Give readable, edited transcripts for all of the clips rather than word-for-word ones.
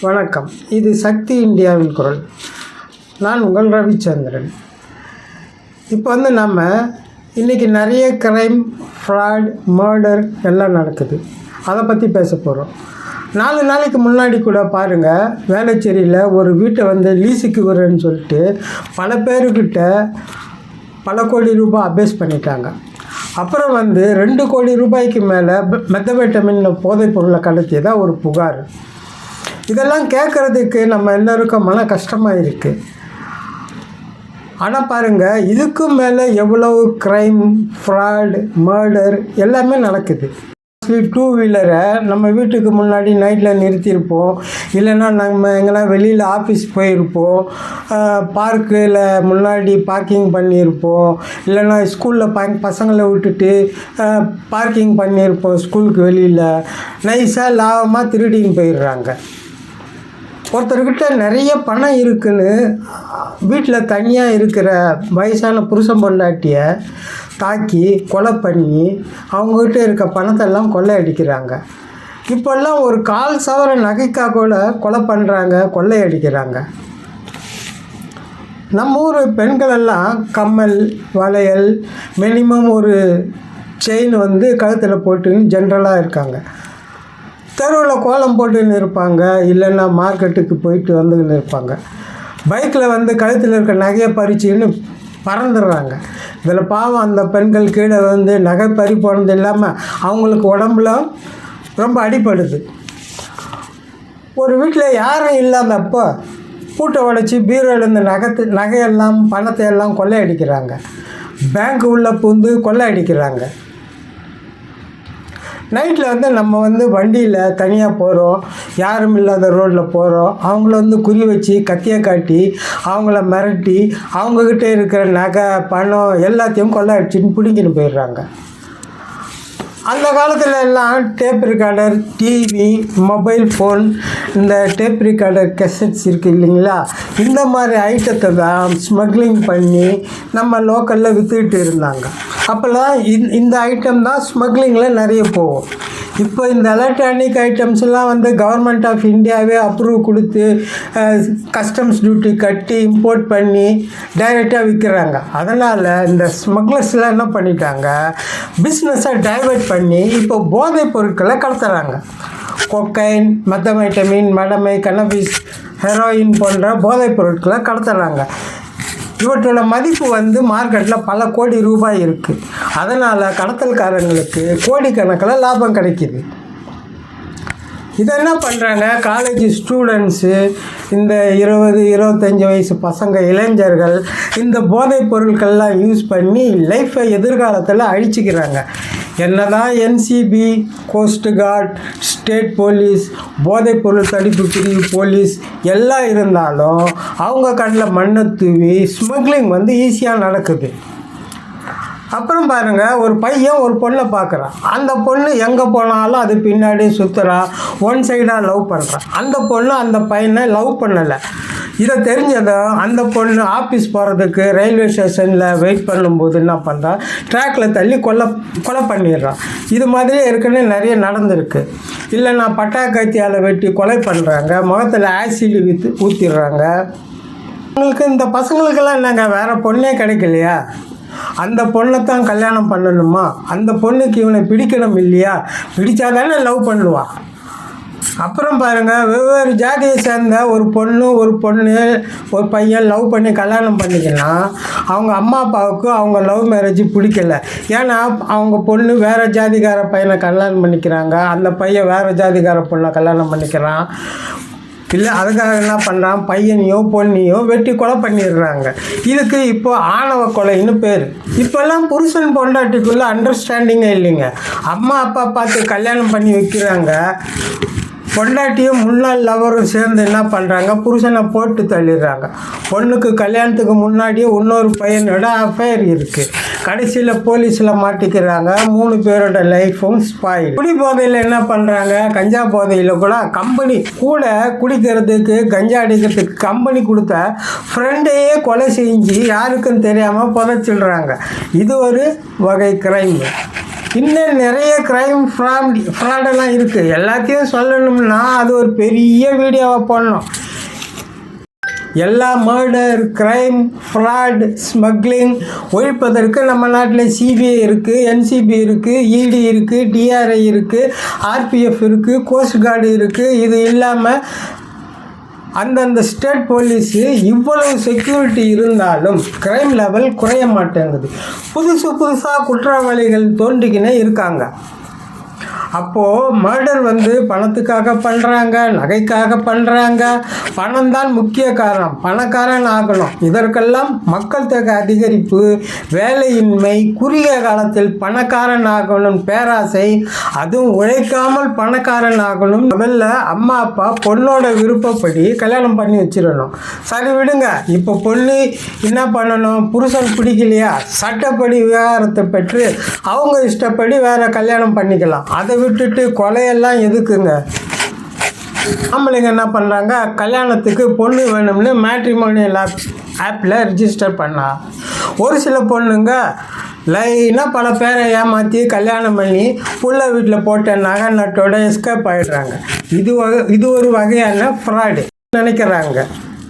வணக்கம். இது சக்தி இந்தியாவின் குரல். நான் உங்கள் ரவிச்சந்திரன். இப்போ நம்ம இன்றைக்கி நிறைய க்ரைம், ஃப்ராட், மர்டர் எல்லாம் நடக்குது. அதை பற்றி பேச போகிறோம். 4 நாளைக்கு முன்னாடி கூட பாருங்கள், வேளச்சேரியில் ஒரு வீட்டை லீஸுக்கு விடுறேன்னு சொல்லிட்டு பல பேர்கிட்ட பல கோடி ரூபாய் அபேஸ் பண்ணிட்டாங்க. அப்புறம் 2 கோடி ரூபாய்க்கு மேலே மெத்தபெட்டமின் போதைப் பொருளை கடத்தியதாக ஒரு புகார். இதெல்லாம் கேட்குறதுக்கு நம்ம எல்லோருக்கும் மன கஷ்டமாக இருக்குது. ஆனால் பாருங்கள், இதுக்கும் மேலே எவ்வளவு க்ரைம், ஃப்ராட், மர்டர் எல்லாமே நடக்குது. டூ வீலரை நம்ம வீட்டுக்கு முன்னாடி நைட்டில் நிறுத்தியிருப்போம், இல்லைன்னா நம்ம எங்கெல்லாம் வெளியில் ஆஃபீஸ் போயிருப்போம், பார்க்கில் முன்னாடி பார்க்கிங் பண்ணியிருப்போம், இல்லைன்னா ஸ்கூலில் பசங்களை விட்டுட்டு பார்க்கிங் பண்ணியிருப்போம். ஸ்கூலுக்கு வெளியில் நைஸாக லாபமாக திருடின்னு போயிடுறாங்க. ஒருத்தர்கிட்ட நிறைய பணம் இருக்குன்னு வீட்டில் தனியாக இருக்கிற வயசான புருஷன் பொண்டாட்டியை தாக்கி கொலை பண்ணி அவங்ககிட்ட இருக்க பணத்தெல்லாம் கொள்ளையடிக்கிறாங்க. இப்போல்லாம் ஒரு 1/4 சவரன் நகைக்காக கூட கொலை பண்ணுறாங்க, கொள்ளையடிக்கிறாங்க. நம்ம ஊர் பெண்களெல்லாம் கம்மல், வளையல், மினிமம் ஒரு செயின் கழுத்தில் போட்டுன்னு ஜென்ரலாக இருக்காங்க. தெருவில் கோலம் போட்டுன்னு இருப்பாங்க, இல்லைன்னா மார்க்கெட்டுக்கு போயிட்டு வந்துன்னு இருப்பாங்க. பைக்கில் கழுத்தில் இருக்க நகையை பறிச்சுன்னு பறந்துடுறாங்க. இதில் பாவம் அந்த பெண்கள் கீழே நகை பறி போனது இல்லாமல் அவங்களுக்கு உடம்புல ரொம்ப அடிப்படுது. ஒரு வீட்டில் யாரும் இல்லாதப்போ பூட்டை உடைச்சி பீரோலேருந்து நகையெல்லாம் பணத்தை எல்லாம் கொள்ளையடிக்கிறாங்க. பேங்க் உள்ளே பூந்து கொள்ளையடிக்கிறாங்க. நைட்டில் நம்ம வண்டியில் தனியாக போகிறோம், யாரும் இல்லாத ரோட்டில் போகிறோம், அவங்கள குறி வச்சு கத்தியை காட்டி அவங்கள மிரட்டி அவங்கக்கிட்ட இருக்கிற நகை, பணம் எல்லாத்தையும் கொள்ளையடிச்சின்னு பிடிக்கின்னு போயிடுறாங்க. அந்த காலத்தில் எல்லாம் tape recorder, TV, mobile phone, இந்த டேப் ரெக்கார்டர் கெசட்ஸ் இருக்குது இல்லைங்களா, இந்த மாதிரி ஐட்டத்தை தான் ஸ்மக்லிங் பண்ணி நம்ம லோக்கலில் விற்றுக்கிட்டு இருந்தாங்க. அப்போல்லாம் இந்த ஐட்டம் தான் ஸ்மக்லிங்கில் நிறைய போகும். இப்போ இந்த எலக்ட்ரானிக் ஐட்டம்ஸ்லாம் கவர்மெண்ட் ஆஃப் இந்தியாவே அப்ரூவ் கொடுத்து கஸ்டம்ஸ் டியூட்டி கட்டி இம்போர்ட் பண்ணி டைரெக்டாக விற்கிறாங்க. அதனால் இந்த ஸ்மக்லர்ஸ்லாம் என்ன பண்ணிட்டாங்க, பிஸ்னஸை டைவர்ட் பண்ணி இப்போ போதைப் பொருட்களை கடத்துகிறாங்க. கொக்கைன், மெத்தமைட்டமின், மடமை, கனபிஸ், ஹெரோயின் போன்ற போதைப் பொருட்களை கடத்துகிறாங்க. இவற்றோட மதிப்பு மார்க்கெட்டில் பல கோடி ரூபாய் இருக்குது. அதனால் கடத்தல்காரங்களுக்கு கோடிக்கணக்கில் லாபம் கிடைக்கிது. இதை என்ன பண்ணுறாங்க, காலேஜ் ஸ்டூடெண்ட்ஸு, இந்த 20-25 வயசு பசங்க, இளைஞர்கள் இந்த போதைப் பொருட்கள்லாம் யூஸ் பண்ணி லைஃப்பை எதிர்காலத்தில் அழிச்சிக்கிறாங்க. என்னதான் NCP, cost card, state police, போதைப் பொருள் தடுப்பு பிரிவு போலீஸ் எல்லாம் இருந்தாலும் அவங்க கண்ணில் மண்ணை தூவி ஸ்மக்லிங் ஈஸியாக நடக்குது. அப்புறம் பாருங்கள், ஒரு பையன் ஒரு பொண்ணை பார்க்குறான். அந்த பொண்ணு எங்கே போனாலும் அது பின்னாடி சுற்றுறான், ஒன் சைடாக லவ் பண்ணுறான். அந்த பொண்ணு அந்த பையனை லவ் பண்ணலை. இதை தெரிஞ்சதும் அந்த பொண்ணு ஆஃபீஸ் போகிறதுக்கு ரயில்வே ஸ்டேஷனில் வெயிட் பண்ணும்போது என்ன பண்ணுறான், ட்ராக்கில் தள்ளி கொலை பண்ணிடுறான். இது மாதிரியே ஏற்கனவே நிறைய நடந்திருக்கு. இல்லைன்னா பட்டாக்கத்தியால் வெட்டி கொலை பண்ணுறாங்க, முகத்தில் ஆசிட் ஊற்றிடுறாங்க. உங்களுக்கு இந்த பசங்களுக்கெல்லாம் என்னங்க வேறு பொண்ணே கிடைக்கலையா, அந்த பொண்ணை தான் கல்யாணம் பண்ணணுமா, அந்த பொண்ணுக்கு இவனை பிடிக்கணும் இல்லையா, பிடிச்சாதானே லவ் பண்ணுவான். அப்புறம் பாருங்கள், வெவ்வேறு ஜாதியை சேர்ந்த ஒரு பொண்ணு ஒரு பையன் லவ் பண்ணி கல்யாணம் பண்ணிக்கலாம். அவங்க அம்மா அப்பாவுக்கு அவங்க லவ் மேரேஜ் பிடிக்கல. ஏன்னா அவங்க பொண்ணு வேறு ஜாதிகார பையனை கல்யாணம் பண்ணிக்கிறாங்க, அந்த பையன் வேறு ஜாதிகார பொண்ணை கல்யாணம் பண்ணிக்கிறான். இல்லை, அதுக்காக என்ன பண்ணுறான், பையனையோ பொண்ணையோ வெட்டி கொலை பண்ணிடுறாங்க. இதுக்கு இப்போ ஆணவ கொலைன்னு பேர். இப்போல்லாம் புருஷன் பொண்டாட்டிக்குள்ளே அண்டர்ஸ்டாண்டிங்கே இல்லைங்க. அம்மா அப்பா பார்த்து கல்யாணம் பண்ணி வைக்கிறாங்க. பொண்டாட்டியும் முன்னாள் லவரும் சேர்ந்து என்ன பண்ணுறாங்க, புருஷனை போட்டு தள்ளிடுறாங்க. பொண்ணுக்கு கல்யாணத்துக்கு முன்னாடியே இன்னொரு பையனோட அஃபேர் இருக்குது. கடைசியில் போலீஸில் மாட்டிக்கிறாங்க. 3 பேரோட லைஃப்பும் ஸ்பாயில். குடி போதையில் என்ன பண்ணுறாங்க, கஞ்சா போதையில் கூட கம்பெனி கூட குடிக்கிறதுக்கு, கஞ்சா அடிக்கிறதுக்கு கம்பெனி கொடுத்த ஃப்ரெண்டையே கொலை செஞ்சு யாருக்கும் தெரியாமல் புதைச்சிடுறாங்க. இது ஒரு வகை கிரைம். இன்னும் நிறைய க்ரைம் ஃப்ராடெல்லாம் இருக்குது. எல்லாத்தையும் சொல்லணும்னா அது ஒரு பெரிய வீடியோவாக போடணும். எல்லா மர்டர், க்ரைம், ஃப்ராட், ஸ்மக்லிங் ஒழிப்பதற்கு நம்ம நாட்டில் சிபிஐ இருக்குது, என்சிபி இருக்குது, இடி இருக்குது, டிஆர்ஐ இருக்குது, ஆர்பிஎஃப் இருக்குது, கோஸ்ட் கார்டு இருக்குது. இது இல்லாமல் அந்தந்த ஸ்டேட் போலீஸு இவ்வளவு செக்யூரிட்டி இருந்தாலும் க்ரைம் லெவல் குறைய மாட்டேங்குது. புதுசாக குற்றவாளிகள் தோன்றிக்கினே இருக்காங்க. அப்போது மர்டர் பணத்துக்காக பண்ணுறாங்க, நகைக்காக பண்ணுறாங்க. பணம் தான் முக்கிய காரணம். பணக்காரன் ஆகணும். இதற்கெல்லாம் மக்கள் தொகை அதிகரிப்பு, வேலையின்மை, குறுகிய காலத்தில் பணக்காரன் ஆகணும் பேராசை, அதுவும் உழைக்காமல் பணக்காரன் ஆகணும். முதல்ல அம்மா அப்பா பொண்ணோட விருப்பப்படி கல்யாணம் பண்ணி வச்சிடணும். சரி விடுங்க, இப்போ பொண்ணு என்ன பண்ணணும்? புருஷன் பிடிக்கலையா, சட்டப்படி விவாகரத்தை பெற்று அவங்க இஷ்டப்படி வேற கல்யாணம் பண்ணிக்கலாம். அதை விட்டுட்டு கொலையெல்லாம் எதுக்குங்க? ஆம்பளைங்க என்ன பண்ணுறாங்க? கல்யாணத்துக்கு பொண்ணு வேணும்னு மேட்ரிமோனியல் ஆப்பில் ரிஜிஸ்டர் பண்ணா. ஒரு சில பொண்ணுங்க லைனாக பல பேரை ஏமாற்றி கல்யாணம் பண்ணி புள்ள வீட்டில் போட்ட நகை நட்டோட எஸ்கேப் ஆகிடுறாங்க. இது ஒரு வகையான ஃப்ராடு நினைக்கிறாங்க.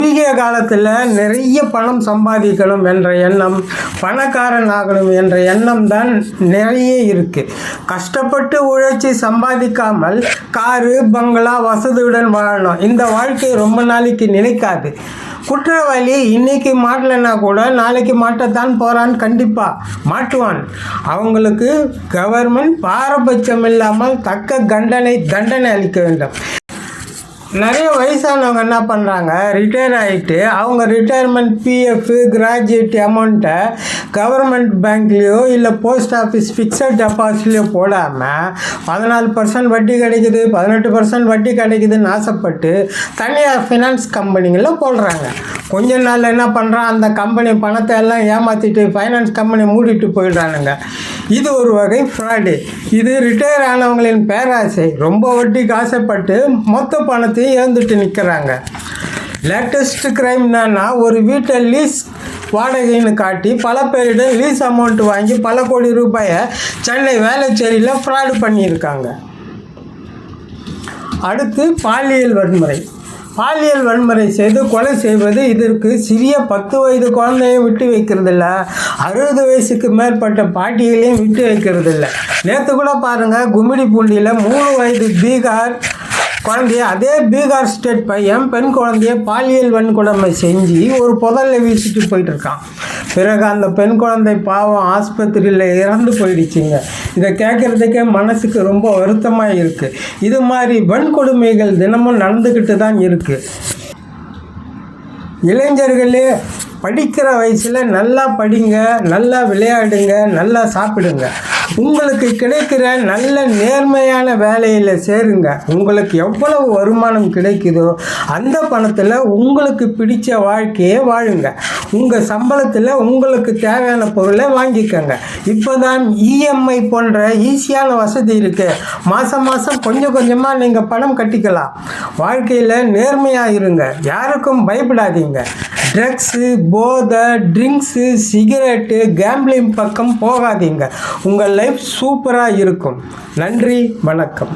குறுகிய காலத்தில் நிறைய பணம் சம்பாதிக்கணும் என்ற எண்ணம், பணக்காரன் ஆகணும் என்ற எண்ணம் தான் நிறைய இருக்குது. கஷ்டப்பட்டு உழைச்சி சம்பாதிக்காமல் காரு, பங்களா, வசதியுடன் வாழணும். இந்த வாழ்க்கை ரொம்ப நாளைக்கு நினைக்காது. குற்றவாளி இன்னைக்கு மாட்டலைன்னா கூட நாளைக்கு மாட்டத்தான் போகிறான். கண்டிப்பாக மாட்டுவான். அவங்களுக்கு கவர்மெண்ட் பாரபட்சம் இல்லாமல் தக்க தண்டனை அளிக்க வேண்டும். நிறைய வயசானவங்க என்ன பண்ணுறாங்க? ரிட்டையர் ஆகிட்டு அவங்க ரிட்டையர்மெண்ட் பிஎஃப், கிராஜுவேட் அமௌண்ட்டை கவர்மெண்ட் பேங்க்லேயோ இல்லை போஸ்ட் ஆஃபீஸ் ஃபிக்ஸட் டெபாசிட்லேயோ போடாமல் 14% வட்டி கிடைக்குது, 18% வட்டி கிடைக்குதுன்னு ஆசைப்பட்டு தனியார் ஃபினான்ஸ் கம்பெனிகளில் போடுறாங்க. கொஞ்ச நாள் என்ன பண்ணுறான்? அந்த கம்பெனி பணத்தை எல்லாம் ஏமாற்றிட்டு ஃபைனான்ஸ் கம்பெனி மூடிட்டு போயிடுறானுங்க. இது ஒரு வகை ஃப்ராடு. இது ரிட்டையர் ஆனவங்களின் பேராசை. ரொம்ப வட்டிக்கு ஆசைப்பட்டு மொத்த பணத்தையும் இழந்துட்டு நிற்கிறாங்க. லேட்டஸ்ட் க்ரைம் என்னன்னா, ஒரு வீட்டை லீஸ் வாடகைன்னு காட்டி பல பேரிடம் லீஸ் அமௌண்ட் வாங்கி பல கோடி ரூபாயை சென்னை வேளச்சேரியில் ஃப்ராடு பண்ணியிருக்காங்க. அடுத்து பாலியல் வன்முறை செய்து கொலை செய்வது. இதற்கு சிறிய 10 வயது குழந்தையும் விட்டு வைக்கிறதில்ல, 60 வயசுக்கு மேற்பட்ட பாட்டிகளையும் விட்டு வைக்கிறதில்ல. நேற்று கூட பாருங்கள், கும்மிடிப்பூண்டியில் 3 வயது பீகார் குழந்தைய, அதே பீகார் ஸ்டேட் பையன் பெண் குழந்தைய பாலியல் வன்கொடுமை செஞ்சு ஒரு புதலில் வீசிட்டு போயிட்டுருக்கான். பிறகு அந்த பெண் குழந்தை பாவம் ஆஸ்பத்திரியில் இறந்து போயிடுச்சுங்க. இதை கேட்குறதுக்கே மனசுக்கு ரொம்ப வருத்தமாக இருக்குது. இது மாதிரி வன்கொடுமைகள் தினமும் நடந்துக்கிட்டு தான் இருக்குது. இளைஞர்களே, படிக்கிற வயசில் நல்லா படிங்க, நல்லா விளையாடுங்க, நல்லா சாப்பிடுங்க. உங்களுக்கு கிடைக்கிற நல்ல நேர்மையான வேலையில் சேருங்க. உங்களுக்கு எவ்வளவு வருமானம் கிடைக்குதோ அந்த பணத்தில் உங்களுக்கு பிடிச்ச வாழ்க்கையை வாழுங்க. உங்கள் சம்பளத்தில் உங்களுக்கு தேவையான பொருளை வாங்கிக்கோங்க. இப்போ தான் இஎம்ஐ போன்ற ஈஸியான வசதி இருக்குது. மாதம் கொஞ்சம் கொஞ்சமாக நீங்கள் பணம் கட்டிக்கலாம். வாழ்க்கையில் நேர்மையாக இருங்க. யாருக்கும் பயப்படாதீங்க. ட்ரக்ஸு, போதை, ட்ரிங்க்ஸு, சிகரெட்டு, கேம்பிளிங் பக்கம் போகாதீங்க. உங்கள் லைஃப் சூப்பராக இருக்கும். நன்றி, வணக்கம்.